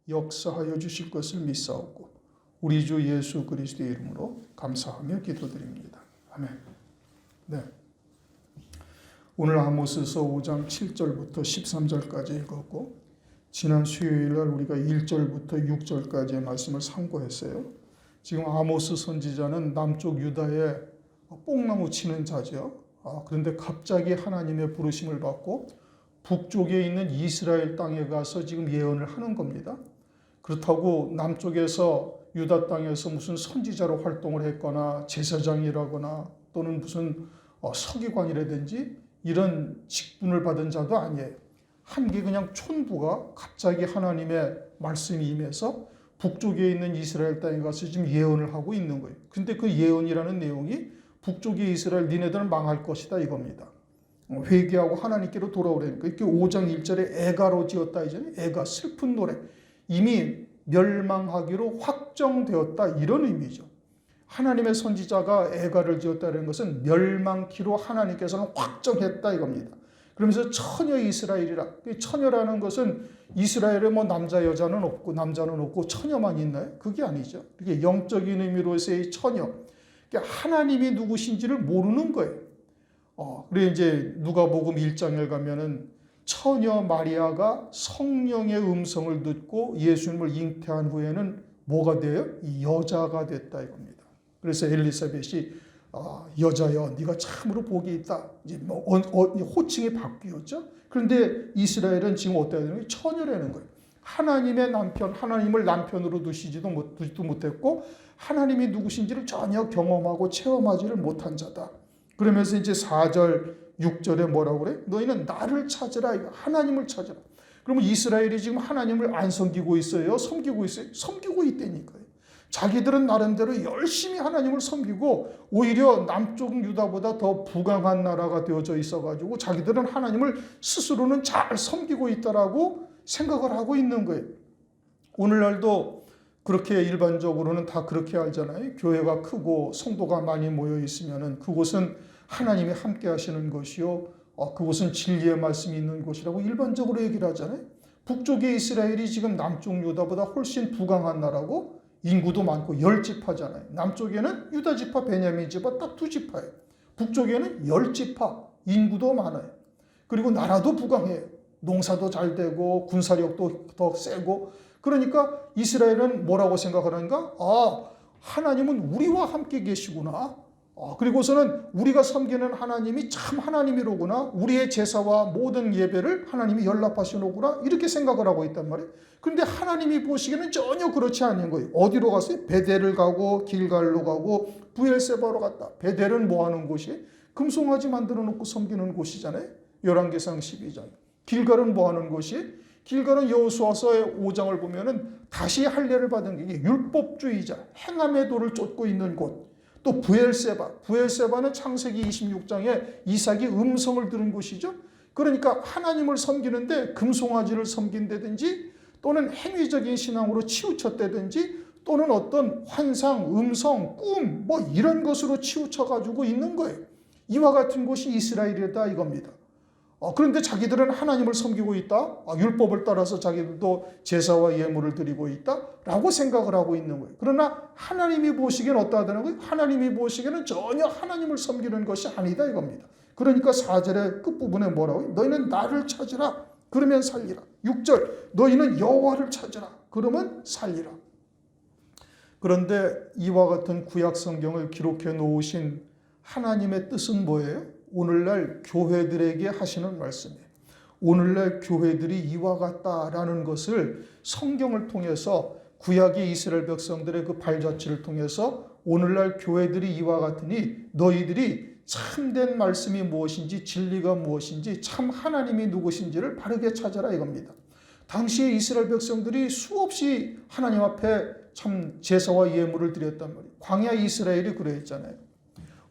역사하여 주실 것을 믿사옵고 우리 주 예수 그리스도의 이름으로 감사하며 기도드립니다. 아멘. 네. 오늘 아모스서 5장 7절부터 13절까지 읽었고 지난 수요일 날 우리가 1절부터 6절까지의 말씀을 참고했어요. 지금 아모스 선지자는 남쪽 유다에 뽕나무 치는 자죠. 그런데 갑자기 하나님의 부르심을 받고 북쪽에 있는 이스라엘 땅에 가서 지금 예언을 하는 겁니다. 그렇다고 남쪽에서 유다 땅에서 무슨 선지자로 활동을 했거나 제사장이라거나 또는 무슨 서기관이라든지 이런 직분을 받은 자도 아니에요. 한개 그냥 촌부가 갑자기 하나님의 말씀이 임해서 북쪽에 있는 이스라엘 땅에 가서 지금 예언을 하고 있는 거예요. 근데 그 예언이라는 내용이 북쪽의 이스라엘 니네들은 망할 것이다 이겁니다. 회개하고 하나님께로 돌아오라니까. 이렇게 5장 1절에 애가로 지었다 이잖아요. 애가 슬픈 노래. 이미 멸망하기로 확정되었다 이런 의미죠. 하나님의 선지자가 애가를 지었다는 것은 멸망키로 하나님께서는 확정했다 이겁니다. 그러면서 처녀 이스라엘이라. 처녀라는 것은 이스라엘에 뭐 남자 여자는 없고 남자는 없고 처녀만 있나요? 그게 아니죠. 그게 영적인 의미로서의 처녀. 그러니까 하나님이 누구신지를 모르는 거예요. 그래 이제 누가복음 1장에 가면은 처녀 마리아가 성령의 음성을 듣고 예수님을 잉태한 후에는 뭐가 돼요? 여자가 됐다 이겁니다. 그래서 엘리사벳이 여자여 네가 참으로 복이 있다. 이제 뭐 호칭이 바뀌었죠. 그런데 이스라엘은 지금 어떻게 되는 거예요? 처녀라는 거예요. 하나님의 남편, 하나님을 남편으로 두지도 못했고 하나님이 누구신지를 전혀 경험하고 체험하지를 못한 자다. 그러면서 이제 4절, 6절에 뭐라고 그래? 너희는 나를 찾으라. 하나님을 찾으라. 그러면 이스라엘이 지금 하나님을 안 섬기고 있어요? 섬기고 있어요? 섬기고 있다니까요. 자기들은 나름대로 열심히 하나님을 섬기고 오히려 남쪽 유다보다 더 부강한 나라가 되어져 있어가지고 자기들은 하나님을 스스로는 잘 섬기고 있다라고 생각을 하고 있는 거예요. 오늘날도 그렇게 일반적으로는 다 그렇게 알잖아요. 교회가 크고 성도가 많이 모여 있으면은 그곳은 하나님이 함께 하시는 것이요. 그곳은 진리의 말씀이 있는 곳이라고 일반적으로 얘기를 하잖아요. 북쪽의 이스라엘이 지금 남쪽 유다보다 훨씬 부강한 나라고 인구도 많고 10지파잖아요. 남쪽에는 유다 지파, 베냐민 지파 딱 2지파예요. 북쪽에는 10지파, 인구도 많아요. 그리고 나라도 부강해요. 농사도 잘 되고 군사력도 더 세고. 그러니까 이스라엘은 뭐라고 생각하는가? 하나님은 우리와 함께 계시구나. 그리고서는 우리가 섬기는 하나님이 참 하나님이로구나. 우리의 제사와 모든 예배를 하나님이 연락하시는구나. 이렇게 생각을 하고 있단 말이에요. 그런데 하나님이 보시기에는 전혀 그렇지 않은 거예요. 어디로 갔어요? 베델을 가고 길갈로 가고 브엘세바로 갔다. 베델은 뭐 하는 곳이에요? 금송아지 만들어 놓고 섬기는 곳이잖아요. 열왕기상 12장. 길갈은 뭐 하는 곳이에요? 길갈은 여호수아서의 5장을 보면은 다시 할례를 받은 게 율법주의자, 행함의 도를 쫓고 있는 곳. 또 부엘세바는 창세기 26장에 이삭이 음성을 들은 곳이죠. 그러니까 하나님을 섬기는데 금송아지를 섬긴다든지 또는 행위적인 신앙으로 치우쳤다든지 또는 어떤 환상, 음성, 꿈 뭐 이런 것으로 치우쳐가지고 있는 거예요. 이와 같은 곳이 이스라엘이다 이겁니다. 그런데 자기들은 하나님을 섬기고 있다. 율법을 따라서 자기들도 제사와 예물을 드리고 있다라고 생각을 하고 있는 거예요. 그러나 하나님이 보시기에는 어떠하다는 거예요? 하나님이 보시기에는 전혀 하나님을 섬기는 것이 아니다 이겁니다. 그러니까 4절의 끝부분에 뭐라고 해요? 너희는 나를 찾으라. 그러면 살리라. 6절 너희는 여호와를 찾으라. 그러면 살리라. 그런데 이와 같은 구약 성경을 기록해 놓으신 하나님의 뜻은 뭐예요? 오늘날 교회들에게 하시는 말씀이에요. 오늘날 교회들이 이와 같다라는 것을 성경을 통해서 구약의 이스라엘 백성들의 그 발자취를 통해서 오늘날 교회들이 이와 같으니 너희들이 참된 말씀이 무엇인지 진리가 무엇인지 참 하나님이 누구신지를 바르게 찾아라 이겁니다. 당시에 이스라엘 백성들이 수없이 하나님 앞에 참 제사와 예물을 드렸단 말이에요. 광야 이스라엘이 그랬잖아요.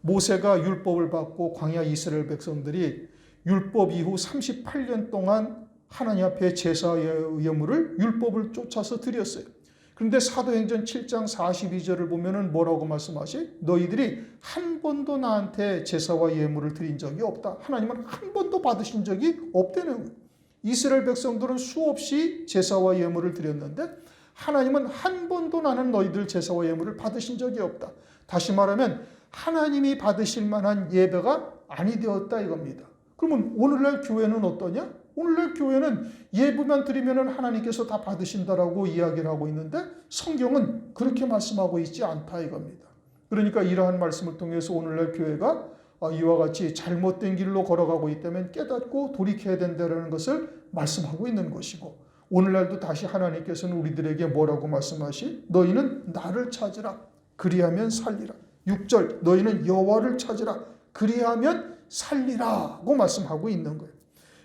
모세가 율법을 받고 광야 이스라엘 백성들이 율법 이후 38년 동안 하나님 앞에 제사 예물을 율법을 쫓아서 드렸어요. 그런데 사도행전 7장 42절을 보면은 뭐라고 말씀하시? 너희들이 한 번도 나한테 제사와 예물을 드린 적이 없다. 하나님은 한 번도 받으신 적이 없다는 거예요. 이스라엘 백성들은 수없이 제사와 예물을 드렸는데 하나님은 한 번도 나는 너희들 제사와 예물을 받으신 적이 없다. 다시 말하면 하나님이 받으실 만한 예배가 아니 되었다 이겁니다. 그러면 오늘날 교회는 어떠냐? 오늘날 교회는 예배만 드리면 하나님께서 다 받으신다라고 이야기를 하고 있는데 성경은 그렇게 말씀하고 있지 않다 이겁니다. 그러니까 이러한 말씀을 통해서 오늘날 교회가 이와 같이 잘못된 길로 걸어가고 있다면 깨닫고 돌이켜야 된다는 것을 말씀하고 있는 것이고, 오늘날도 다시 하나님께서는 우리들에게 뭐라고 말씀하시? 너희는 나를 찾으라 그리하면 살리라. 6절 너희는 여호와를 찾으라 그리하면 살리라고 말씀하고 있는 거예요.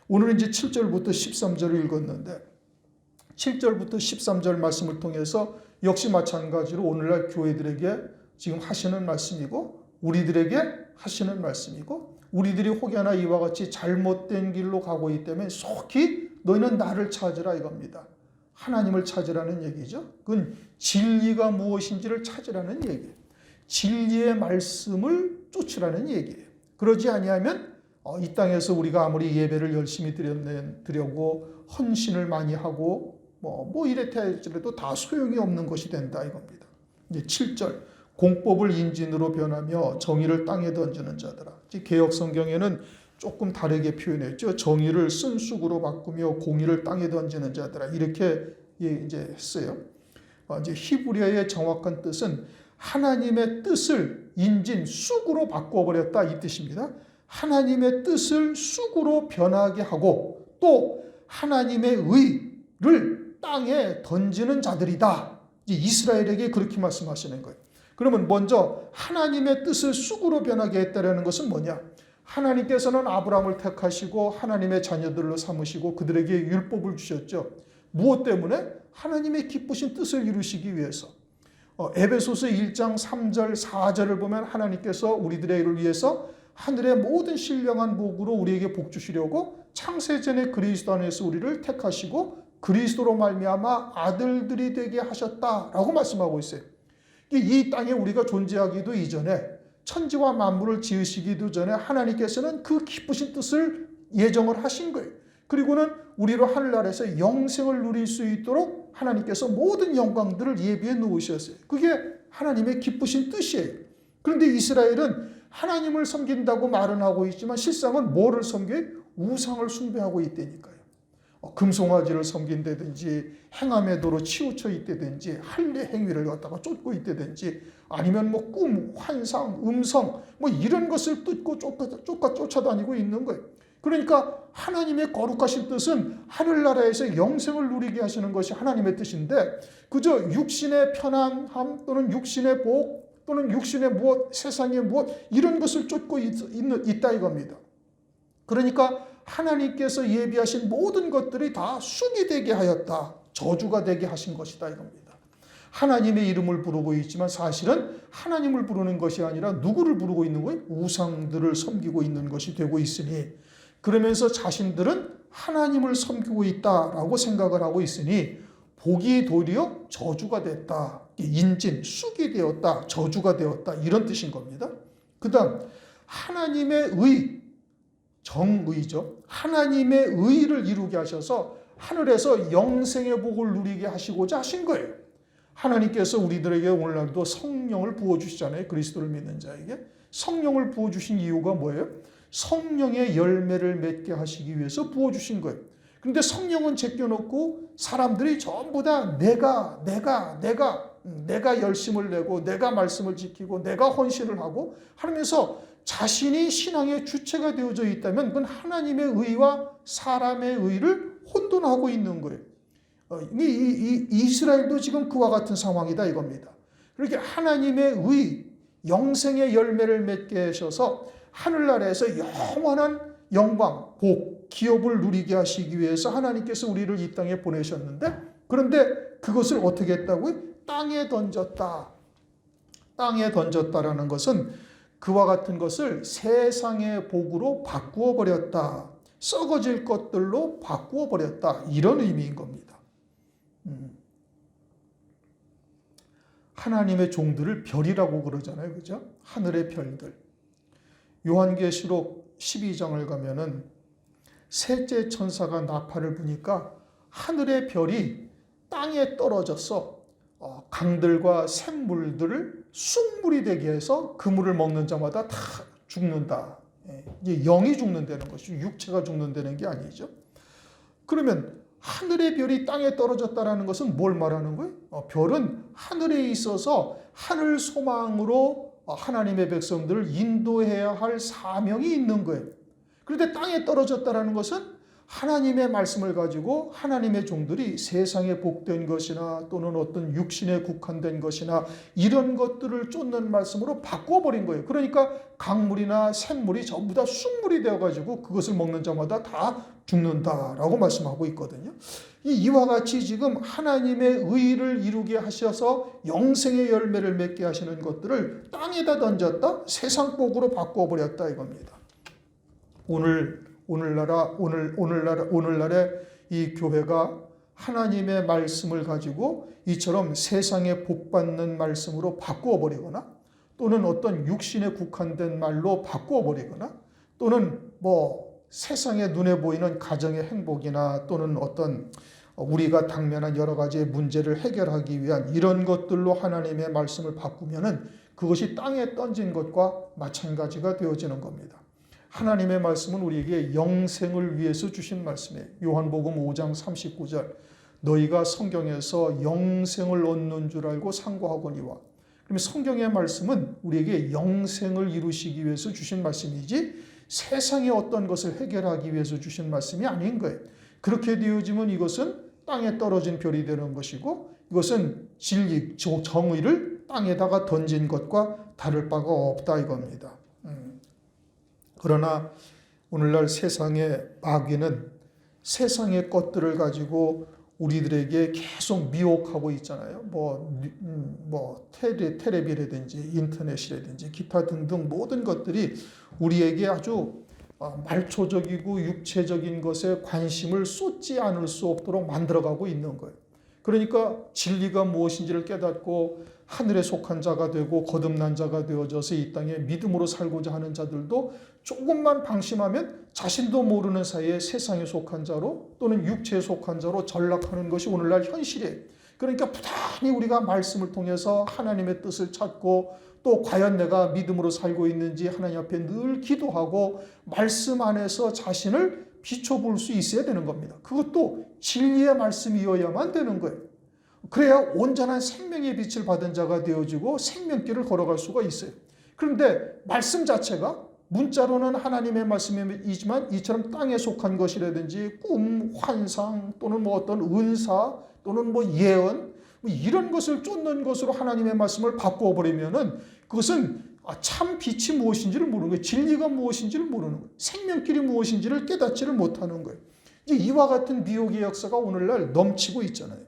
오늘은 이제 7절부터 13절을 읽었는데 7절부터 13절 말씀을 통해서 역시 마찬가지로 오늘날 교회들에게 지금 하시는 말씀이고 우리들에게 하시는 말씀이고, 우리들이 혹여나 이와 같이 잘못된 길로 가고 있다면 속히 너희는 나를 찾으라 이겁니다. 하나님을 찾으라는 얘기죠. 그건 진리가 무엇인지를 찾으라는 얘기예요. 진리의 말씀을 쫓으라는 얘기예요. 그러지 아니하면 이 땅에서 우리가 아무리 예배를 열심히 드려고 헌신을 많이 하고 뭐 이랬다 할지라도 다 소용이 없는 것이 된다 이겁니다. 이제 7절 공법을 인진으로 변하며 정의를 땅에 던지는 자들아. 개역 성경에는 조금 다르게 표현했죠. 정의를 쓴쑥으로 바꾸며 공의를 땅에 던지는 자들아 이렇게 이제 했어요. 이제 히브리어의 정확한 뜻은 하나님의 뜻을 인진 쑥으로 바꿔버렸다 이 뜻입니다. 하나님의 뜻을 쑥으로 변하게 하고 또 하나님의 의를 땅에 던지는 자들이다. 이스라엘에게 그렇게 말씀하시는 거예요. 그러면 먼저 하나님의 뜻을 쑥으로 변하게 했다는 것은 뭐냐? 하나님께서는 아브라함을 택하시고 하나님의 자녀들로 삼으시고 그들에게 율법을 주셨죠. 무엇 때문에? 하나님의 기쁘신 뜻을 이루시기 위해서. 에베소서 1장 3절 4절을 보면 하나님께서 우리들을 위해서 하늘의 모든 신령한 복으로 우리에게 복 주시려고 창세전에 그리스도 안에서 우리를 택하시고 그리스도로 말미암아 아들들이 되게 하셨다라고 말씀하고 있어요. 이 땅에 우리가 존재하기도 이전에 천지와 만물을 지으시기도 전에 하나님께서는 그 기쁘신 뜻을 예정을 하신 거예요. 그리고는 우리로 하늘나라에서 영생을 누릴 수 있도록 하나님께서 모든 영광들을 예비해 놓으셨어요. 그게 하나님의 기쁘신 뜻이에요. 그런데 이스라엘은 하나님을 섬긴다고 말은 하고 있지만 실상은 뭐를 섬겨요? 우상을 숭배하고 있다니까요. 금송아지를 섬긴다든지 행함의 도로 치우쳐 있다든지 할례 행위를 갖다가 쫓고 있다든지 아니면 꿈, 환상, 음성 이런 것을 뜯고 쫓아다니고 있는 거예요. 그러니까 하나님의 거룩하신 뜻은 하늘나라에서 영생을 누리게 하시는 것이 하나님의 뜻인데 그저 육신의 편안함 또는 육신의 복 또는 육신의 무엇, 세상의 무엇 이런 것을 쫓고 있다 이겁니다. 그러니까 하나님께서 예비하신 모든 것들이 다 쑥이 되게 하였다. 저주가 되게 하신 것이다 이겁니다. 하나님의 이름을 부르고 있지만 사실은 하나님을 부르는 것이 아니라 누구를 부르고 있는 거예요? 우상들을 섬기고 있는 것이 되고 있으니 그러면서 자신들은 하나님을 섬기고 있다라고 생각을 하고 있으니 복이 도리어 저주가 됐다. 인진, 쑥이 되었다. 저주가 되었다. 이런 뜻인 겁니다. 그 다음 하나님의 의, 정의죠. 하나님의 의를 이루게 하셔서 하늘에서 영생의 복을 누리게 하시고자 하신 거예요. 하나님께서 우리들에게 오늘날도 성령을 부어주시잖아요. 그리스도를 믿는 자에게. 성령을 부어주신 이유가 뭐예요? 성령의 열매를 맺게 하시기 위해서 부어주신 거예요. 그런데 성령은 제껴놓고 사람들이 전부 다 내가 열심을 내고 내가 말씀을 지키고 내가 헌신을 하고 하면서 자신이 신앙의 주체가 되어져 있다면 그건 하나님의 의와 사람의 의를 혼돈하고 있는 거예요. 이스라엘도 지금 그와 같은 상황이다 이겁니다. 그렇게 하나님의 의, 영생의 열매를 맺게 하셔서 하늘나라에서 영원한 영광, 복, 기업을 누리게 하시기 위해서 하나님께서 우리를 이 땅에 보내셨는데 그런데 그것을 어떻게 했다고요? 땅에 던졌다. 땅에 던졌다라는 것은 그와 같은 것을 세상의 복으로 바꾸어 버렸다. 썩어질 것들로 바꾸어 버렸다. 이런 의미인 겁니다. 하나님의 종들을 별이라고 그러잖아요. 그죠? 하늘의 별들. 요한계시록 12장을 가면은 셋째 천사가 나팔을 부니까 하늘의 별이 땅에 떨어져서 강들과 샘물들을 쑥물이 되게 해서 그 물을 먹는 자마다 다 죽는다. 이제 영이 죽는다는 것이죠. 육체가 죽는다는 게 아니죠. 그러면 하늘의 별이 땅에 떨어졌다는 것은 뭘 말하는 거예요? 별은 하늘에 있어서 하늘 소망으로 하나님의 백성들을 인도해야 할 사명이 있는 거예요. 그런데 땅에 떨어졌다는 것은 하나님의 말씀을 가지고 하나님의 종들이 세상에 복된 것이나 또는 어떤 육신에 국한된 것이나 이런 것들을 쫓는 말씀으로 바꿔버린 거예요. 그러니까 강물이나 샘물이 전부 다 쑥물이 되어가지고 그것을 먹는 자마다 다 죽는다라고 말씀하고 있거든요. 이와 같이 지금 하나님의 의를 이루게 하셔서 영생의 열매를 맺게 하시는 것들을 땅에다 던졌다, 세상 복으로 바꿔버렸다 이겁니다. 오늘날의 이 교회가 하나님의 말씀을 가지고 이처럼 세상에 복받는 말씀으로 바꾸어 버리거나 또는 어떤 육신에 국한된 말로 바꾸어 버리거나 또는 세상에 눈에 보이는 가정의 행복이나 또는 어떤 우리가 당면한 여러 가지의 문제를 해결하기 위한 이런 것들로 하나님의 말씀을 바꾸면은 그것이 땅에 던진 것과 마찬가지가 되어지는 겁니다. 하나님의 말씀은 우리에게 영생을 위해서 주신 말씀이에요. 요한복음 5장 39절 너희가 성경에서 영생을 얻는 줄 알고 상고하거니와. 그러면 성경의 말씀은 우리에게 영생을 이루시기 위해서 주신 말씀이지 세상의 어떤 것을 해결하기 위해서 주신 말씀이 아닌 거예요. 그렇게 되어지면 이것은 땅에 떨어진 별이 되는 것이고 이것은 진리, 정의를 땅에다가 던진 것과 다를 바가 없다 이겁니다. 그러나 오늘날 세상의 마귀는 세상의 것들을 가지고 우리들에게 계속 미혹하고 있잖아요. 텔레비라든지 인터넷이라든지 기타 등등 모든 것들이 우리에게 아주 말초적이고 육체적인 것에 관심을 쏟지 않을 수 없도록 만들어가고 있는 거예요. 그러니까 진리가 무엇인지를 깨닫고 하늘에 속한 자가 되고 거듭난 자가 되어져서 이 땅에 믿음으로 살고자 하는 자들도 조금만 방심하면 자신도 모르는 사이에 세상에 속한 자로 또는 육체에 속한 자로 전락하는 것이 오늘날 현실이에요. 그러니까 부단히 우리가 말씀을 통해서 하나님의 뜻을 찾고 또 과연 내가 믿음으로 살고 있는지 하나님 앞에 늘 기도하고 말씀 안에서 자신을 비춰볼 수 있어야 되는 겁니다. 그것도 진리의 말씀이어야만 되는 거예요. 그래야 온전한 생명의 빛을 받은 자가 되어지고 생명길을 걸어갈 수가 있어요. 그런데 말씀 자체가 문자로는 하나님의 말씀이지만 이처럼 땅에 속한 것이라든지 꿈, 환상 또는 어떤 은사 또는 예언 이런 것을 쫓는 것으로 하나님의 말씀을 바꾸어 버리면은 그것은 참 빛이 무엇인지를 모르는 거예요. 진리가 무엇인지를 모르는 거예요. 생명길이 무엇인지를 깨닫지를 못하는 거예요. 이제 이와 같은 미혹의 역사가 오늘날 넘치고 있잖아요.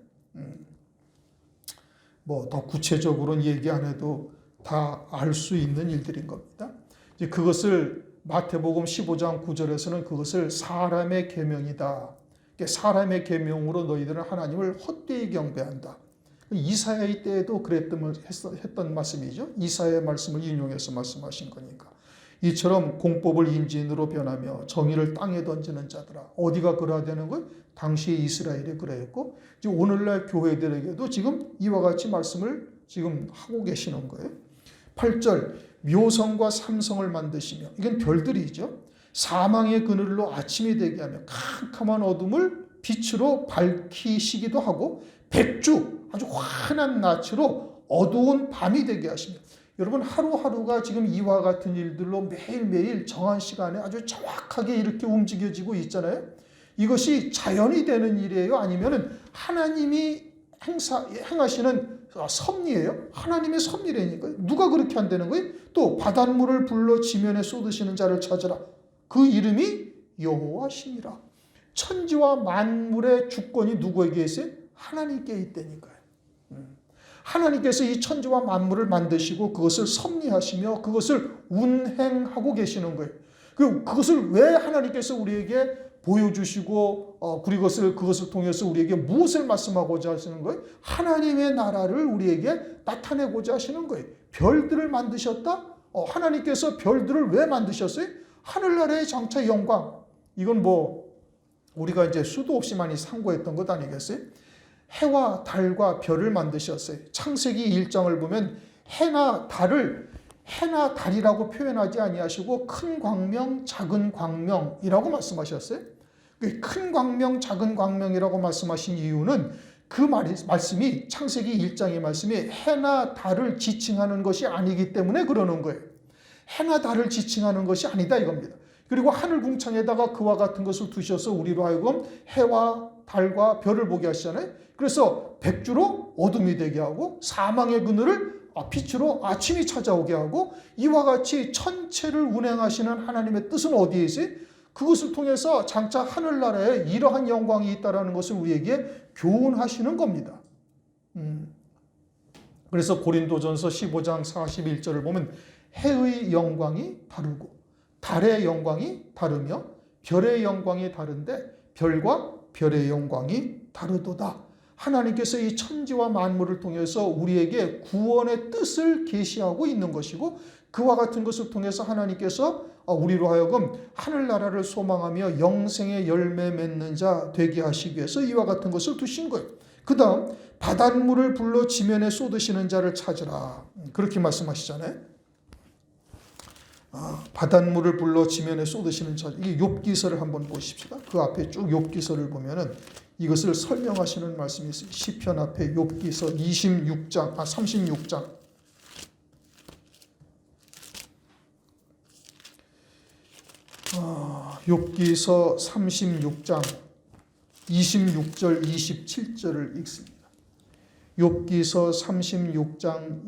더 구체적으로는 얘기 안 해도 다 알 수 있는 일들인 겁니다. 이제 그것을 마태복음 15장 9절에서는 그것을 사람의 계명이다. 사람의 계명으로 너희들은 하나님을 헛되이 경배한다. 이사야의 때에도 했던 말씀이죠. 이사야의 말씀을 인용해서 말씀하신 거니까. 이처럼 공법을 인진으로 변하며 정의를 땅에 던지는 자들아. 어디가 그래야 되는 거예요? 당시에 이스라엘이 그랬고 오늘날 교회들에게도 지금 이와 같이 말씀을 지금 하고 계시는 거예요. 8절 묘성과 삼성을 만드시며 이건 별들이죠. 사망의 그늘로 아침이 되게 하며 캄캄한 어둠을 빛으로 밝히시기도 하고 백주 아주 환한 낯으로 어두운 밤이 되게 하시며 여러분 하루하루가 지금 이와 같은 일들로 매일매일 정한 시간에 아주 정확하게 이렇게 움직여지고 있잖아요. 이것이 자연이 되는 일이에요? 아니면 하나님이 행하시는 섭리예요? 하나님의 섭리라니까요. 누가 그렇게 한다는 거예요? 또 바닷물을 불러 지면에 쏟으시는 자를 찾으라. 그 이름이 여호와시니라. 천지와 만물의 주권이 누구에게 있어요? 하나님께 있다니까요. 하나님께서 이 천지와 만물을 만드시고 그것을 섭리하시며 그것을 운행하고 계시는 거예요. 그것을 왜 하나님께서 우리에게 보여주시고 그것을 통해서 우리에게 무엇을 말씀하고자 하시는 거예요? 하나님의 나라를 우리에게 나타내고자 하시는 거예요. 별들을 만드셨다? 하나님께서 별들을 왜 만드셨어요? 하늘나라의 장차 영광. 이건 우리가 이제 수도 없이 많이 상고했던 것 아니겠어요? 해와 달과 별을 만드셨어요. 창세기 1장을 보면 해나 달이라고 표현하지 아니하시고 큰 광명, 작은 광명이라고 말씀하셨어요. 큰 광명, 작은 광명이라고 말씀하신 이유는 그 말씀이 창세기 1장의 말씀이 해나 달을 지칭하는 것이 아니기 때문에 그러는 거예요. 해나 달을 지칭하는 것이 아니다 이겁니다. 그리고 하늘 궁창에다가 그와 같은 것을 두셔서 우리로 하여금 해와 달과 별을 보게 하시잖아요. 그래서 백주로 어둠이 되게 하고 사망의 그늘을 빛으로 아침이 찾아오게 하고 이와 같이 천체를 운행하시는 하나님의 뜻은 어디에 있어요? 그것을 통해서 장차 하늘나라에 이러한 영광이 있다는 것을 우리에게 교훈하시는 겁니다. 그래서 고린도전서 15장 41절을 보면 해의 영광이 다르고 달의 영광이 다르며 별의 영광이 다른데 별과 별의 영광이 다르도다. 하나님께서 이 천지와 만물을 통해서 우리에게 구원의 뜻을 계시하고 있는 것이고 그와 같은 것을 통해서 하나님께서 우리로 하여금 하늘나라를 소망하며 영생의 열매 맺는 자 되게 하시기 위해서 이와 같은 것을 두신 거예요. 그 다음 바닷물을 불러 지면에 쏟으시는 자를 찾으라. 그렇게 말씀하시잖아요. 바닷물을 불러 지면에 쏟으시는 자. 이게 욥기서를 한번 보십시다. 그 앞에 쭉 욥기서를 보면은 이것을 설명하시는 말씀이 있어요. 시편 앞에 욥기서 36장. 욥기서 36장 26절 27절을 읽습니다. 욥기서 36장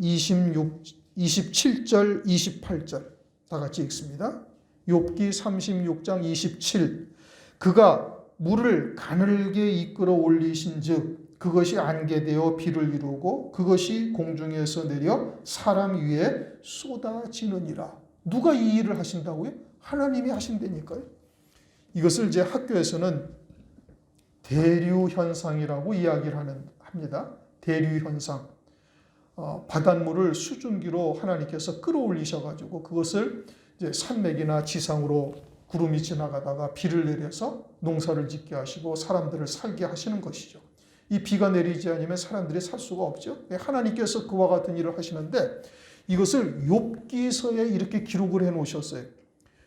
27절 28절 다 같이 읽습니다. 욥기 36장 27 그가 물을 가늘게 이끌어 올리신 즉 그것이 안개되어 비를 이루고 그것이 공중에서 내려 사람 위에 쏟아지느니라. 누가 이 일을 하신다고요? 하나님이 하신다니까요. 이것을 이제 학교에서는 대류현상이라고 이야기를 합니다. 대류현상. 바닷물을 수증기로 하나님께서 끌어올리셔가지고 그것을 이제 산맥이나 지상으로 구름이 지나가다가 비를 내려서 농사를 짓게 하시고 사람들을 살게 하시는 것이죠. 이 비가 내리지 않으면 사람들이 살 수가 없죠. 하나님께서 그와 같은 일을 하시는데 이것을 욥기서에 이렇게 기록을 해 놓으셨어요.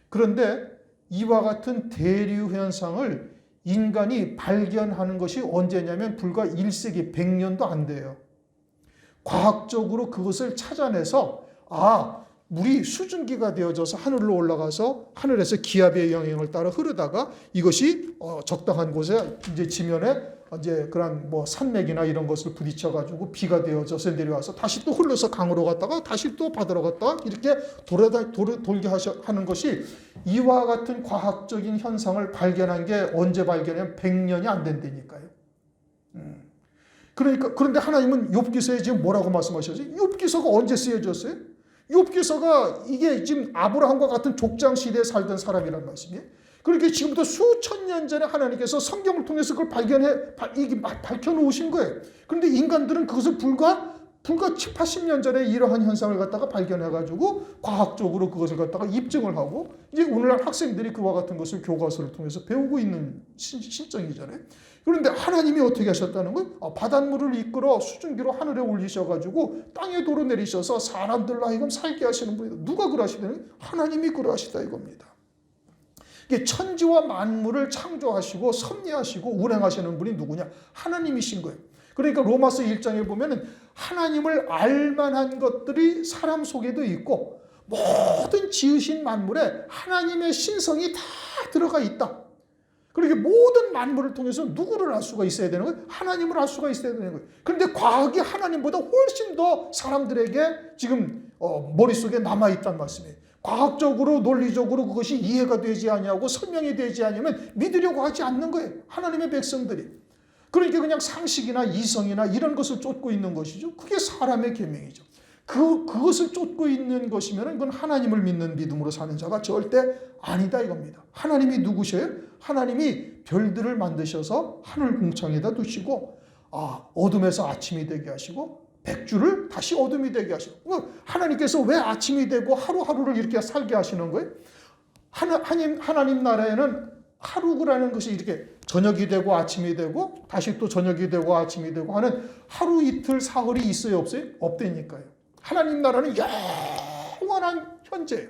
그런데 이와 같은 대류 현상을 인간이 발견하는 것이 언제냐면 불과 1세기 100년도 안 돼요. 과학적으로 그것을 찾아내서 물이 수증기가 되어져서 하늘로 올라가서 하늘에서 기압의 영향을 따라 흐르다가 이것이 적당한 곳에 이제 지면에 이제 그런 뭐 산맥이나 이런 것을 부딪혀 가지고 비가 되어져서 내려와서 다시 또 흘러서 강으로 갔다가 다시 또 바다로 갔다가 이렇게 돌게 하는 것이 이와 같은 과학적인 현상을 발견한 게 언제 발견하면 100년이 안 된다니까요. 그런데 하나님은 욥기서에 지금 뭐라고 말씀하셨어요? 욥기서가 언제 쓰여졌어요? 욥기서가 이게 지금 아브라함과 같은 족장 시대에 살던 사람이란 말씀이에요. 그렇게 지금부터 수천 년 전에 하나님께서 성경을 통해서 그걸 밝혀놓으신 거예요. 그런데 인간들은 그것을 불과 7, 80년 전에 이러한 현상을 갖다가 발견해가지고 과학적으로 그것을 갖다가 입증을 하고 이제 오늘날 학생들이 그와 같은 것을 교과서를 통해서 배우고 있는 실정이잖아요. 그런데 하나님이 어떻게 하셨다는 거예요? 바닷물을 이끌어 수증기로 하늘에 올리셔가지고 땅에 도로 내리셔서 사람들로 하여금 살게 하시는 분이다. 누가 그러시다는 거예요? 하나님이 그러하시다 이겁니다. 천지와 만물을 창조하시고 섭리하시고 운행하시는 분이 누구냐? 하나님이신 거예요. 그러니까 로마서 1장에 보면 하나님을 알만한 것들이 사람 속에도 있고 모든 지으신 만물에 하나님의 신성이 다 들어가 있다. 그렇게 모든 만물을 통해서 누구를 알 수가 있어야 되는 거예요? 하나님을 알 수가 있어야 되는 거예요. 그런데 과학이 하나님보다 훨씬 더 사람들에게 지금 머릿속에 남아있다는 말씀이에요. 과학적으로 논리적으로 그것이 이해가 되지 아니하고 설명이 되지 않으면 믿으려고 하지 않는 거예요. 하나님의 백성들이. 그러니까 그냥 상식이나 이성이나 이런 것을 쫓고 있는 것이죠. 그게 사람의 계명이죠. 그것을 쫓고 있는 것이면 이건 하나님을 믿는 믿음으로 사는 자가 절대 아니다 이겁니다. 하나님이 누구셔요? 하나님이 별들을 만드셔서 하늘 궁창에다 두시고 어둠에서 아침이 되게 하시고 백주를 다시 어둠이 되게 하시고 하나님께서 왜 아침이 되고 하루하루를 이렇게 살게 하시는 거예요? 하나님 나라에는 하루라는 것이 이렇게 저녁이 되고 아침이 되고 다시 또 저녁이 되고 아침이 되고 하는 하루 이틀 사흘이 있어요, 없어요? 없다니까요. 하나님 나라는 영원한 현재예요.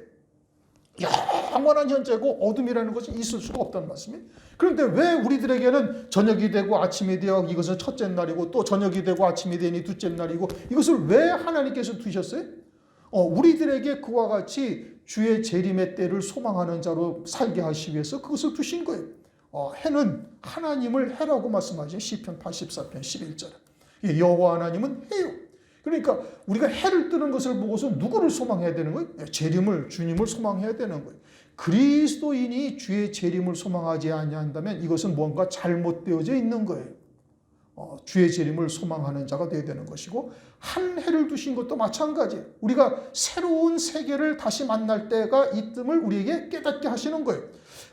영원한 현재고 어둠이라는 것이 있을 수가 없다는 말씀이에요. 그런데 왜 우리들에게는 저녁이 되고 아침이 되어 이것은 첫째 날이고 또 저녁이 되고 아침이 되니 둘째 날이고 이것을 왜 하나님께서 두셨어요? 우리들에게 그와 같이 주의 재림의 때를 소망하는 자로 살게 하시기 위해서 그것을 두신 거예요. 해는 하나님을 해라고 말씀하죠. 시편 84편 11절. 여호와 하나님은 해요. 그러니까 우리가 해를 뜨는 것을 보고서 누구를 소망해야 되는 거예요? 재림을, 주님을 소망해야 되는 거예요. 그리스도인이 주의 재림을 소망하지 아니한다면 이것은 뭔가 잘못되어져 있는 거예요. 주의 재림을 소망하는 자가 되어야 되는 것이고, 한 해를 두신 것도 마찬가지예요. 우리가 새로운 세계를 다시 만날 때가 있음을 우리에게 깨닫게 하시는 거예요.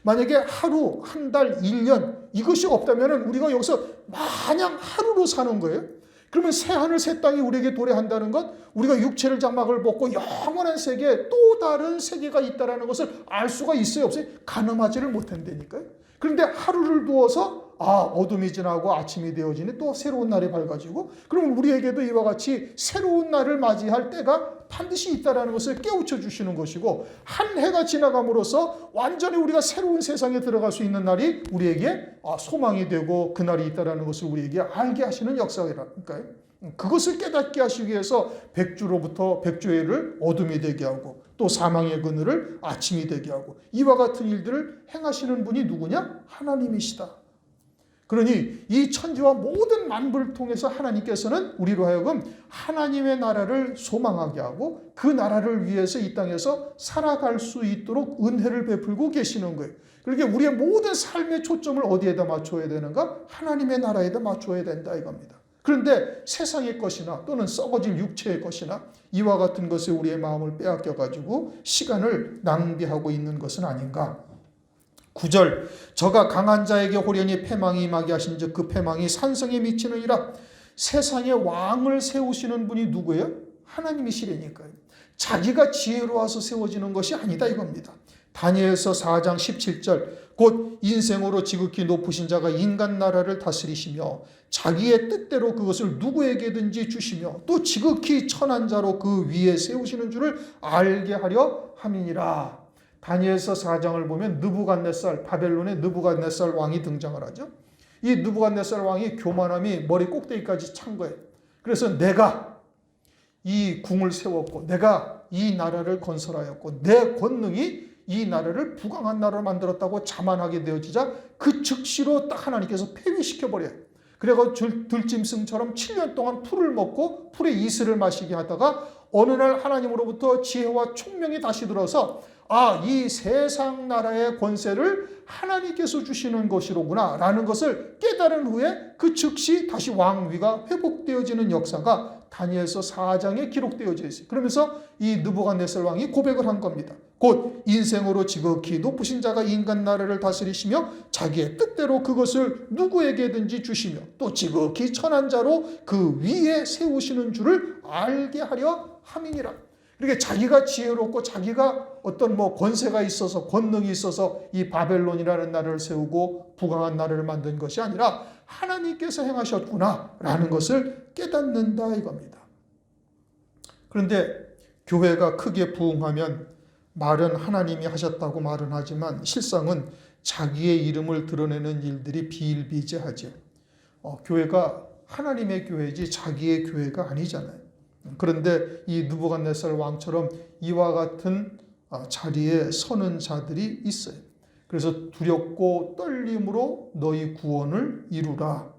만약에 하루, 한 달, 1년 이것이 없다면 우리가 여기서 마냥 하루로 사는 거예요. 그러면 새하늘 새 땅이 우리에게 도래한다는 것, 우리가 육체를 장막을 벗고 영원한 세계에 또 다른 세계가 있다는 것을 알 수가 있어요, 없어요? 가늠하지를 못한다니까요. 그런데 하루를 두어서 어둠이 지나고 아침이 되어지니 또 새로운 날이 밝아지고, 그럼 우리에게도 이와 같이 새로운 날을 맞이할 때가 반드시 있다는 것을 깨우쳐 주시는 것이고, 한 해가 지나감으로써 완전히 우리가 새로운 세상에 들어갈 수 있는 날이 우리에게 소망이 되고 그 날이 있다는 것을 우리에게 알게 하시는 역사라니까요. 그것을 깨닫게 하시기 위해서 백주로부터 백주해를 어둠이 되게 하고 또 사망의 그늘을 아침이 되게 하고 이와 같은 일들을 행하시는 분이 누구냐? 하나님이시다. 그러니 이 천지와 모든 만물을 통해서 하나님께서는 우리로 하여금 하나님의 나라를 소망하게 하고 그 나라를 위해서 이 땅에서 살아갈 수 있도록 은혜를 베풀고 계시는 거예요. 그러니까 우리의 모든 삶의 초점을 어디에다 맞춰야 되는가? 하나님의 나라에다 맞춰야 된다 이겁니다. 그런데 세상의 것이나 또는 썩어질 육체의 것이나 이와 같은 것에 우리의 마음을 빼앗겨가지고 시간을 낭비하고 있는 것은 아닌가? 9절, 저가 강한 자에게 호련히 패망이 임하게 하신즉 그 패망이 산성에 미치느니라. 세상에 왕을 세우시는 분이 누구예요? 하나님이시라니까요. 자기가 지혜로워서 세워지는 것이 아니다 이겁니다. 다니엘서 4장 17절, 곧 인생으로 지극히 높으신 자가 인간 나라를 다스리시며 자기의 뜻대로 그것을 누구에게든지 주시며 또 지극히 천한 자로 그 위에 세우시는 줄을 알게 하려 함이니라. 다니엘서 4장을 보면 느부갓네살, 바벨론의 느부갓네살 왕이 등장을 하죠. 이 느부갓네살 왕이 교만함이 머리 꼭대기까지 찬 거예요. 그래서 내가 이 궁을 세웠고 내가 이 나라를 건설하였고 내 권능이 이 나라를 부강한 나라로 만들었다고 자만하게 되어지자 그 즉시로 딱 하나님께서 폐위시켜버려요. 그래서 들짐승처럼 7년 동안 풀을 먹고 풀의 이슬을 마시게 하다가 어느 날 하나님으로부터 지혜와 총명이 다시 들어서 이 세상 나라의 권세를 하나님께서 주시는 것이로구나 라는 것을 깨달은 후에 그 즉시 다시 왕위가 회복되어지는 역사가 다니엘서 4장에 기록되어져 있어요. 그러면서 이 느부갓네살 왕이 고백을 한 겁니다. 곧 인생으로 지극히 높으신 자가 인간 나라를 다스리시며 자기의 뜻대로 그것을 누구에게든지 주시며 또 지극히 천한 자로 그 위에 세우시는 줄을 알게 하려 함이니라. 그러니까 자기가 지혜롭고 자기가 어떤 권세가 있어서 권능이 있어서 이 바벨론이라는 나라를 세우고 부강한 나라를 만든 것이 아니라 하나님께서 행하셨구나라는 것을 깨닫는다 이겁니다. 그런데 교회가 크게 부흥하면 말은 하나님이 하셨다고 말은 하지만 실상은 자기의 이름을 드러내는 일들이 비일비재하죠. 교회가 하나님의 교회지 자기의 교회가 아니잖아요. 그런데 이 느부갓네살 왕처럼 이와 같은 자리에 서는 자들이 있어요. 그래서 두렵고 떨림으로 너희 구원을 이루라.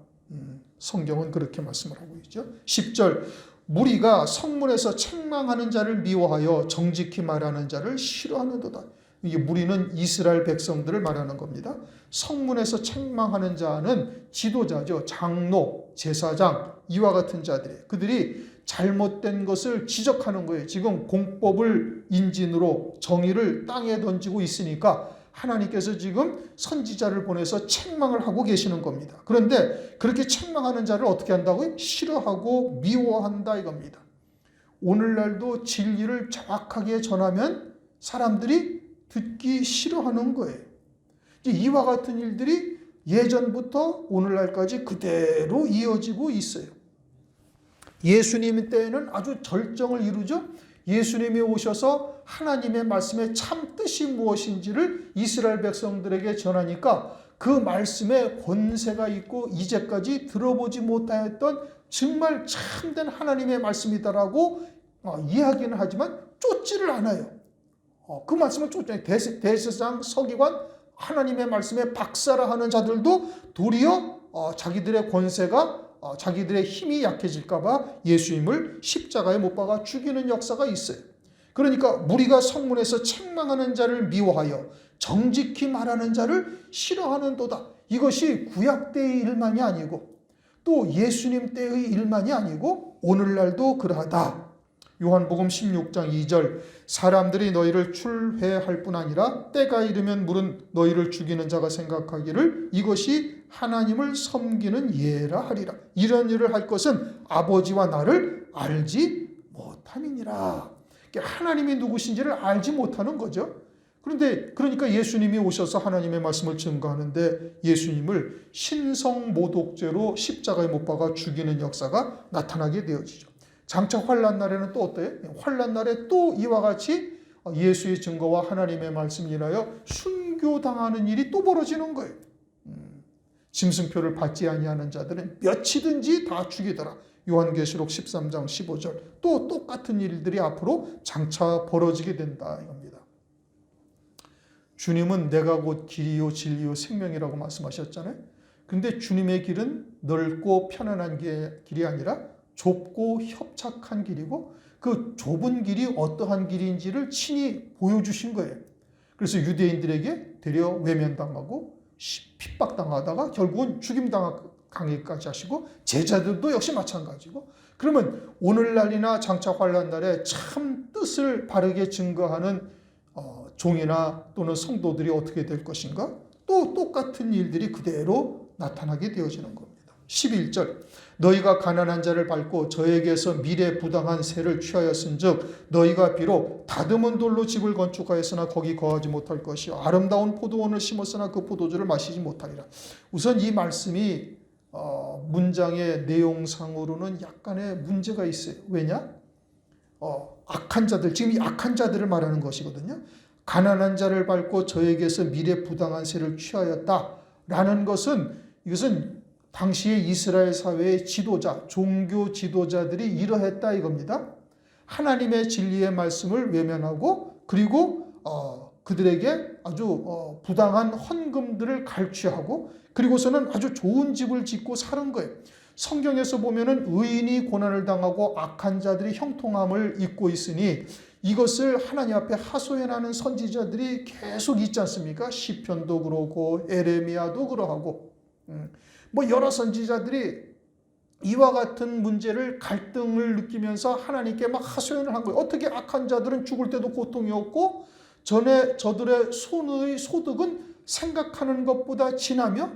성경은 그렇게 말씀을 하고 있죠. 10절, 무리가 성문에서 책망하는 자를 미워하여 정직히 말하는 자를 싫어하는도다. 이게 무리는 이스라엘 백성들을 말하는 겁니다. 성문에서 책망하는 자는 지도자죠. 장로, 제사장 이와 같은 자들이에요. 그들이 잘못된 것을 지적하는 거예요. 지금 공법을 인진으로 정의를 땅에 던지고 있으니까 하나님께서 지금 선지자를 보내서 책망을 하고 계시는 겁니다. 그런데 그렇게 책망하는 자를 어떻게 한다고요? 싫어하고 미워한다 이겁니다. 오늘날도 진리를 정확하게 전하면 사람들이 듣기 싫어하는 거예요. 이와 같은 일들이 예전부터 오늘날까지 그대로 이어지고 있어요. 예수님 때에는 아주 절정을 이루죠. 예수님이 오셔서 하나님의 말씀의 참 뜻이 무엇인지를 이스라엘 백성들에게 전하니까 그 말씀에 권세가 있고 이제까지 들어보지 못하였던 정말 참된 하나님의 말씀이다라고 이야기는 하지만 쫓지를 않아요. 그 말씀을 쫓지. 대제사장, 서기관, 하나님의 말씀에 박사라 하는 자들도 도리어 자기들의 권세가 자기들의 힘이 약해질까 봐 예수님을 십자가에 못 박아 죽이는 역사가 있어요. 그러니까 무리가 성문에서 책망하는 자를 미워하여 정직히 말하는 자를 싫어하는도다. 이것이 구약 때의 일만이 아니고 또 예수님 때의 일만이 아니고 오늘날도 그러하다. 요한복음 16장 2절 사람들이 너희를 출회할 뿐 아니라 때가 이르면 물은 너희를 죽이는 자가 생각하기를 이것이 하나님을 섬기는 예라 하리라. 이런 일을 할 것은 아버지와 나를 알지 못함이니라. 하나님이 누구신지를 알지 못하는 거죠. 그러니까 예수님이 오셔서 하나님의 말씀을 증거하는데 예수님을 신성모독죄로 십자가에 못 박아 죽이는 역사가 나타나게 되어지죠. 장차 환난 날에는 또 어때요? 환난 날에 또 이와 같이 예수의 증거와 하나님의 말씀을 인하여 순교당하는 일이 또 벌어지는 거예요. 짐승표를 받지 아니하는 자들은 몇이든지 다 죽이더라. 요한계시록 13장 15절. 또 똑같은 일들이 앞으로 장차 벌어지게 된다 이겁니다. 주님은 내가 곧 길이요 진리요 생명이라고 말씀하셨잖아요. 그런데 주님의 길은 넓고 편안한 길이 아니라 좁고 협착한 길이고 그 좁은 길이 어떠한 길인지를 친히 보여주신 거예요. 그래서 유대인들에게 되려 외면당하고 핍박당하다가 결국은 죽임당하기까지 하시고 제자들도 역시 마찬가지고 그러면 오늘날이나 장차 환난날에 참 뜻을 바르게 증거하는 종이나 또는 성도들이 어떻게 될 것인가? 또 똑같은 일들이 그대로 나타나게 되어지는 겁니다. 11절 너희가 가난한 자를 밟고 저에게서 미래 부당한 세를 취하였은즉 너희가 비록 다듬은 돌로 집을 건축하였으나 거기 거하지 못할 것이요 아름다운 포도원을 심었으나 그 포도주를 마시지 못하리라. 우선 이 말씀이 문장의 내용상으로는 약간의 문제가 있어요. 왜냐? 악한 자들, 지금 이 악한 자들을 말하는 것이거든요. 가난한 자를 밟고 저에게서 미래 부당한 세를 취하였다라는 것은 이것은 당시의 이스라엘 사회의 지도자, 종교 지도자들이 이러했다 이겁니다. 하나님의 진리의 말씀을 외면하고 그리고 그들에게 아주 부당한 헌금들을 갈취하고 그리고서는 아주 좋은 집을 짓고 사는 거예요. 성경에서 보면은 의인이 고난을 당하고 악한 자들이 형통함을 입고 있으니 이것을 하나님 앞에 하소연하는 선지자들이 계속 있지 않습니까? 시편도 그러고 에레미야도 그러하고 여러 선지자들이 이와 같은 문제를 갈등을 느끼면서 하나님께 막 하소연을 한 거예요. 어떻게 악한 자들은 죽을 때도 고통이 없고 저들의 손의 소득은 생각하는 것보다 지나며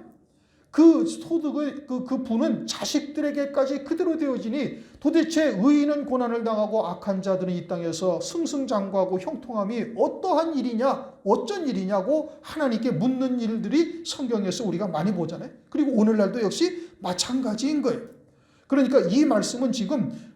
그 소득의 그 분은 자식들에게까지 그대로 되어지니 도대체 의인은 고난을 당하고 악한 자들은 이 땅에서 승승장구하고 형통함이 어떠한 일이냐 어쩐 일이냐고 하나님께 묻는 일들이 성경에서 우리가 많이 보잖아요. 그리고 오늘날도 역시 마찬가지인 거예요. 그러니까 이 말씀은 지금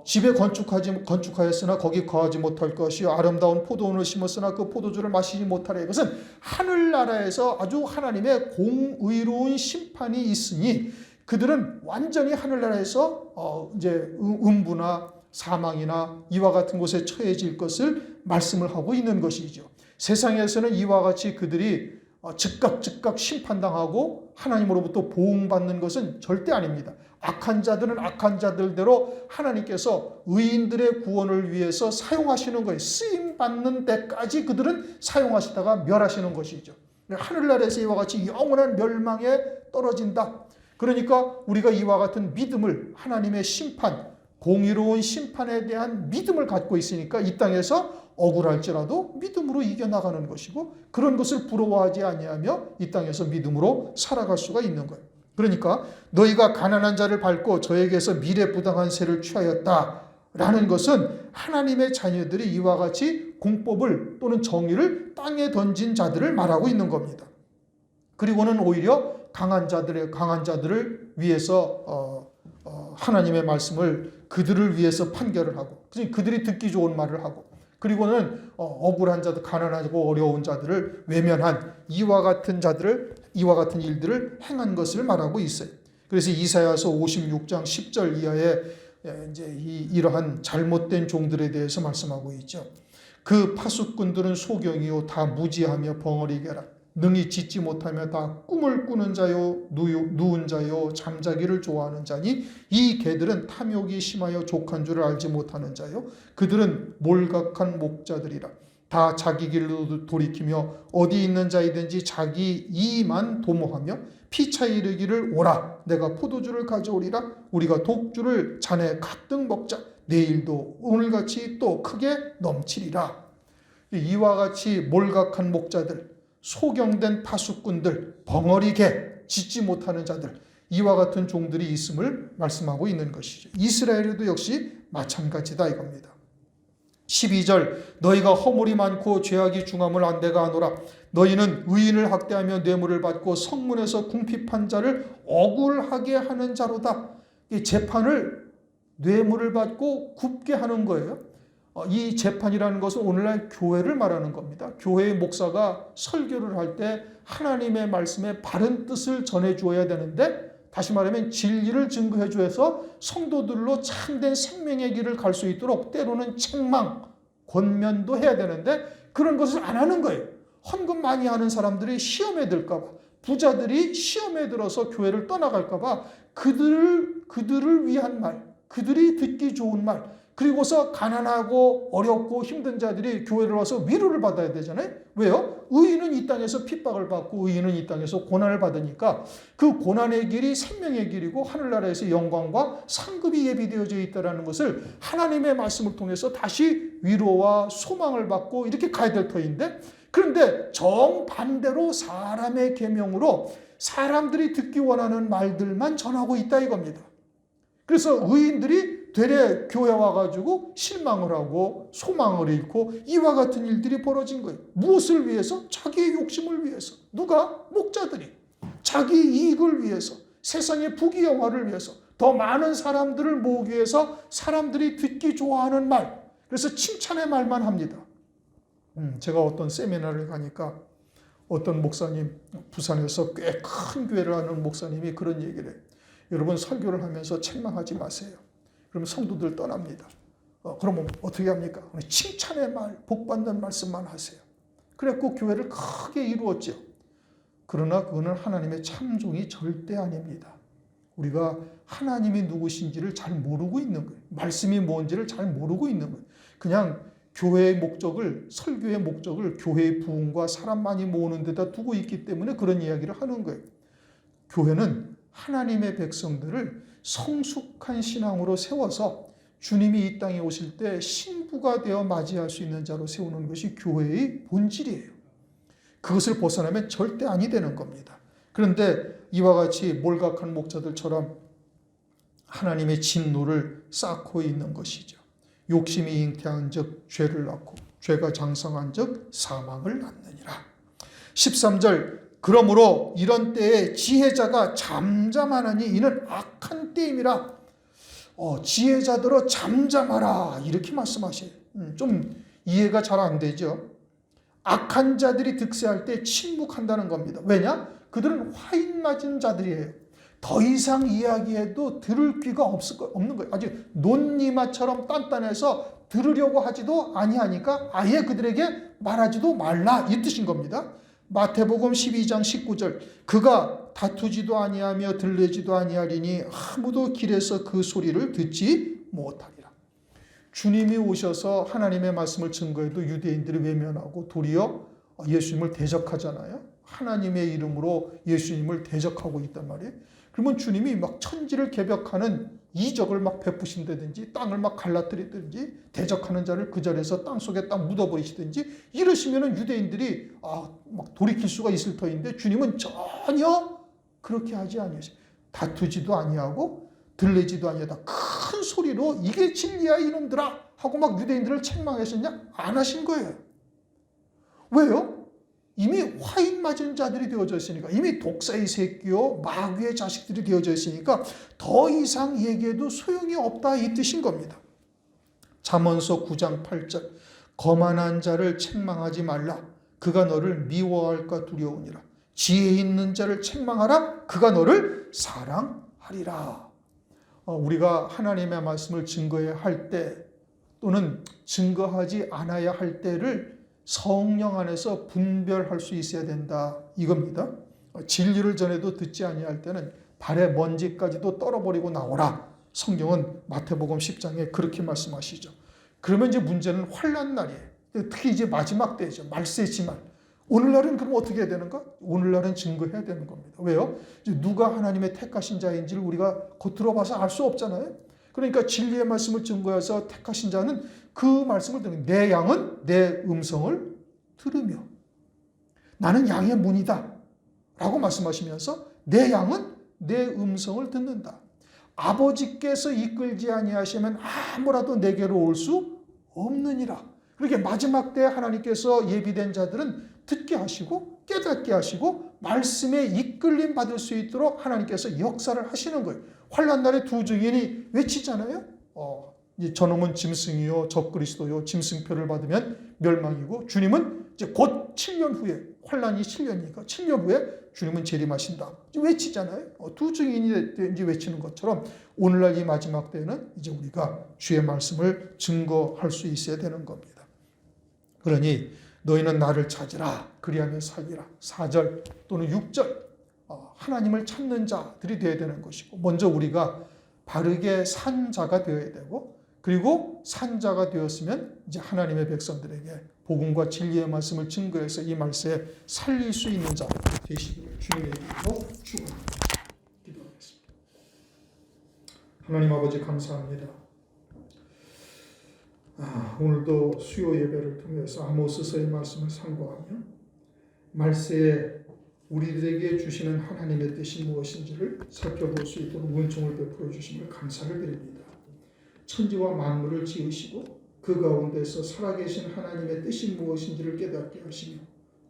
집에 건축하였으나 거기 거하지 못할 것이요 아름다운 포도원을 심었으나 그 포도주를 마시지 못하라. 이것은 하늘나라에서 아주 하나님의 공의로운 심판이 있으니 그들은 완전히 하늘나라에서 이제 음부나 사망이나 이와 같은 곳에 처해질 것을 말씀을 하고 있는 것이죠. 세상에서는 이와 같이 그들이 즉각 심판당하고 하나님으로부터 보응받는 것은 절대 아닙니다. 악한 자들은 악한 자들대로 하나님께서 의인들의 구원을 위해서 사용하시는 거예요. 쓰임받는 데까지 그들은 사용하시다가 멸하시는 것이죠. 하늘나라에서 이와 같이 영원한 멸망에 떨어진다. 그러니까 우리가 이와 같은 믿음을 하나님의 심판, 공의로운 심판에 대한 믿음을 갖고 있으니까 이 땅에서 억울할지라도 믿음으로 이겨나가는 것이고 그런 것을 부러워하지 아니하며 이 땅에서 믿음으로 살아갈 수가 있는 거예요. 그러니까 너희가 가난한 자를 밟고 저에게서 미래 부당한 세를 취하였다라는 것은 하나님의 자녀들이 이와 같이 공법을 또는 정의를 땅에 던진 자들을 말하고 있는 겁니다. 그리고는 오히려 강한 자들을 위해서 하나님의 말씀을 그들을 위해서 판결을 하고, 그들이 듣기 좋은 말을 하고, 그리고는 억울한 자들, 가난하고 어려운 자들을 외면한 이와 같은 일들을 행한 것을 말하고 있어요. 그래서 이사야서 56장 10절 이하에 이제 이러한 잘못된 종들에 대해서 말씀하고 있죠. 그 파수꾼들은 소경이요 다 무지하며 벙어리게라. 능히 짓지 못하며 다 꿈을 꾸는 자요 누운 자요 잠자기를 좋아하는 자니 이 개들은 탐욕이 심하여 족한 줄을 알지 못하는 자요 그들은 몰각한 목자들이라. 다 자기 길로 돌이키며 어디 있는 자이든지 자기 이만 도모하며 피차 이르기를 오라 내가 포도주를 가져오리라. 우리가 독주를 잔에 가득 먹자. 내일도 오늘같이 또 크게 넘치리라. 이와 같이 몰각한 목자들, 소경된 파수꾼들, 벙어리개, 짓지 못하는 자들, 이와 같은 종들이 있음을 말씀하고 있는 것이죠. 이스라엘에도 역시 마찬가지다 이겁니다. 12절 너희가 허물이 많고 죄악이 중함을 안대가 하노라. 너희는 의인을 학대하며 뇌물을 받고 성문에서 궁핍한 자를 억울하게 하는 자로다. 이 재판을 뇌물을 받고 굽게 하는 거예요. 이 재판이라는 것은 오늘날 교회를 말하는 겁니다. 교회의 목사가 설교를 할 때 하나님의 말씀의 바른 뜻을 전해주어야 되는데, 다시 말하면 진리를 증거해 주어서 성도들로 참된 생명의 길을 갈 수 있도록 때로는 책망, 권면도 해야 되는데 그런 것을 안 하는 거예요. 헌금 많이 하는 사람들이 시험에 들까 봐, 부자들이 시험에 들어서 교회를 떠나갈까 봐 그들을 위한 말, 그들이 듣기 좋은 말, 그리고서 가난하고 어렵고 힘든 자들이 교회를 와서 위로를 받아야 되잖아요. 왜요? 의인은 이 땅에서 핍박을 받고 의인은 이 땅에서 고난을 받으니까 그 고난의 길이 생명의 길이고 하늘나라에서 영광과 상급이 예비되어져 있다는 것을 하나님의 말씀을 통해서 다시 위로와 소망을 받고 이렇게 가야 될 터인데, 그런데 정반대로 사람의 계명으로 사람들이 듣기 원하는 말들만 전하고 있다 이겁니다. 그래서 의인들이 되레 교회 와가지고 실망을 하고 소망을 잃고 이와 같은 일들이 벌어진 거예요. 무엇을 위해서? 자기의 욕심을 위해서. 누가? 목자들이. 자기 이익을 위해서, 세상의 부귀영화를 위해서, 더 많은 사람들을 모으기 위해서 사람들이 듣기 좋아하는 말, 그래서 칭찬의 말만 합니다. 제가 어떤 세미나를 가니까 어떤 목사님, 부산에서 꽤 큰 교회를 하는 목사님이 그런 얘기를 해요. 여러분 설교를 하면서 책망하지 마세요. 그러면 성도들 떠납니다. 그러면 어떻게 합니까? 칭찬의 말, 복받는 말씀만 하세요. 그래갖고 교회를 크게 이루었죠. 그러나 그거는 하나님의 참종이 절대 아닙니다. 우리가 하나님이 누구신지를 잘 모르고 있는 거예요. 말씀이 뭔지를 잘 모르고 있는 거예요. 그냥 교회의 목적을, 설교의 목적을 교회의 부흥과 사람 많이 모으는 데다 두고 있기 때문에 그런 이야기를 하는 거예요. 교회는 하나님의 백성들을 성숙한 신앙으로 세워서 주님이 이 땅에 오실 때 신부가 되어 맞이할 수 있는 자로 세우는 것이 교회의 본질이에요. 그것을 벗어나면 절대 아니 되는 겁니다. 그런데 이와 같이 몰각한 목자들처럼 하나님의 진노를 쌓고 있는 것이죠. 욕심이 잉태한 즉 죄를 낳고 죄가 장성한 즉 사망을 낳느니라. 13절 그러므로 이런 때에 지혜자가 잠잠하나니 이는 악한 때임이라. 지혜자들아 잠잠하라 이렇게 말씀하셔요. 좀 이해가 잘 안 되죠. 악한 자들이 득세할 때 침묵한다는 겁니다. 왜냐? 그들은 화인 맞은 자들이에요. 더 이상 이야기해도 들을 귀가 없는 거예요. 아주 논리마처럼 단단해서 들으려고 하지도 아니하니까 아예 그들에게 말하지도 말라 이 뜻인 겁니다. 마태복음 12장 19절 그가 다투지도 아니하며 들레지도 아니하리니 아무도 길에서 그 소리를 듣지 못하리라. 주님이 오셔서 하나님의 말씀을 증거해도 유대인들이 외면하고 도리어 예수님을 대적하잖아요. 하나님의 이름으로 예수님을 대적하고 있단 말이에요. 그러면 주님이 막 천지를 개벽하는 이적을 막 베푸신다든지 땅을 막 갈라뜨리든지 대적하는 자를 그 자리에서 땅 속에 딱 묻어버리시든지 이러시면은 유대인들이 막 돌이킬 수가 있을 터인데 주님은 전혀 그렇게 하지 아니하시고 다투지도 아니하고 들리지도 아니하다 큰 소리로 이게 진리야 이놈들아 하고 막 유대인들을 책망하셨냐? 안 하신 거예요. 왜요? 이미 화인 맞은 자들이 되어져 있으니까, 이미 독사의 새끼요 마귀의 자식들이 되어져 있으니까 더 이상 얘기해도 소용이 없다, 이 뜻인 겁니다. 잠언서 9장 8절 거만한 자를 책망하지 말라. 그가 너를 미워할까 두려우니라. 지혜 있는 자를 책망하라. 그가 너를 사랑하리라. 우리가 하나님의 말씀을 증거해야 할 때, 또는 증거하지 않아야 할 때를 성령 안에서 분별할 수 있어야 된다, 이겁니다. 진리를 전해도 듣지 아니할 때는 발에 먼지까지도 떨어버리고 나오라. 성경은 마태복음 10장에 그렇게 말씀하시죠. 그러면 이제 문제는 환난 날이에요. 특히 이제 마지막 때죠. 말세지만 오늘날은 그럼 어떻게 해야 되는가? 오늘날은 증거해야 되는 겁니다. 왜요? 이제 누가 하나님의 택하신 자인지를 우리가 겉으로 봐서 알 수 없잖아요. 그러니까 진리의 말씀을 증거해서 택하신 자는 그 말씀을 듣는, 내 양은 내 음성을 들으며, 나는 양의 문이다 라고 말씀하시면서 내 양은 내 음성을 듣는다. 아버지께서 이끌지 아니하시면 아무라도 내게로 올 수 없느니라. 그렇게 마지막 때 하나님께서 예비된 자들은 듣게 하시고 깨닫게 하시고 말씀에 이끌림 받을 수 있도록 하나님께서 역사를 하시는 거예요. 환난 날에 두 증인이 외치잖아요. 저놈은 짐승이요 저 그리스도요, 짐승표를 받으면 멸망이고 주님은 이제 곧 7년 후에, 환난이 7년이니까 7년 후에 주님은 재림하신다, 외치잖아요. 두 증인이 이제 외치는 것처럼 오늘날 이 마지막 때는 이제 우리가 주의 말씀을 증거할 수 있어야 되는 겁니다. 그러니 너희는 나를 찾으라, 그리하면 살리라. 4절 또는 6절 하나님을 찾는 자들이 되어야 되는 것이고, 먼저 우리가 바르게 산 자가 되어야 되고, 그리고 산 자가 되었으면 이제 하나님의 백성들에게 복음과 진리의 말씀을 증거해서 이 말씀에 살릴 수 있는 자 되시기를 주님의 이름으로 축원합니다. 기도하겠습니다. 하나님 아버지 감사합니다. 오늘도 수요 예배를 통해서 아모스서의 말씀을 상고하며 말세에 우리들에게 주시는 하나님의 뜻이 무엇인지를 살펴볼 수 있도록 은총을 베풀어 주심을 감사를 드립니다. 천지와 만물을 지으시고 그 가운데서 살아계신 하나님의 뜻이 무엇인지를 깨닫게 하시며,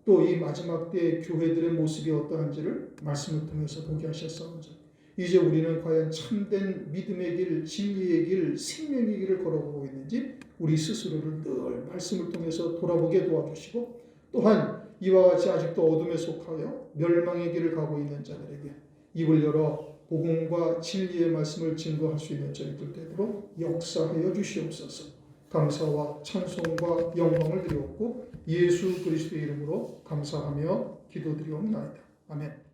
또 이 마지막 때의 교회들의 모습이 어떠한지를 말씀을 통해서 보게 하셨사오니 이제 우리는 과연 참된 믿음의 길, 진리의 길, 생명의 길을 걸어보고 있는지 우리 스스로를 늘 말씀을 통해서 돌아보게 도와주시고, 또한 이와 같이 아직도 어둠에 속하여 멸망의 길을 가고 있는 자들에게 입을 열어 복음과 진리의 말씀을 증거할 수 있는 저희들 되도록 역사하여 주시옵소서. 감사와 찬송과 영광을 드리옵고 예수 그리스도의 이름으로 감사하며 기도드리옵나이다. 아멘.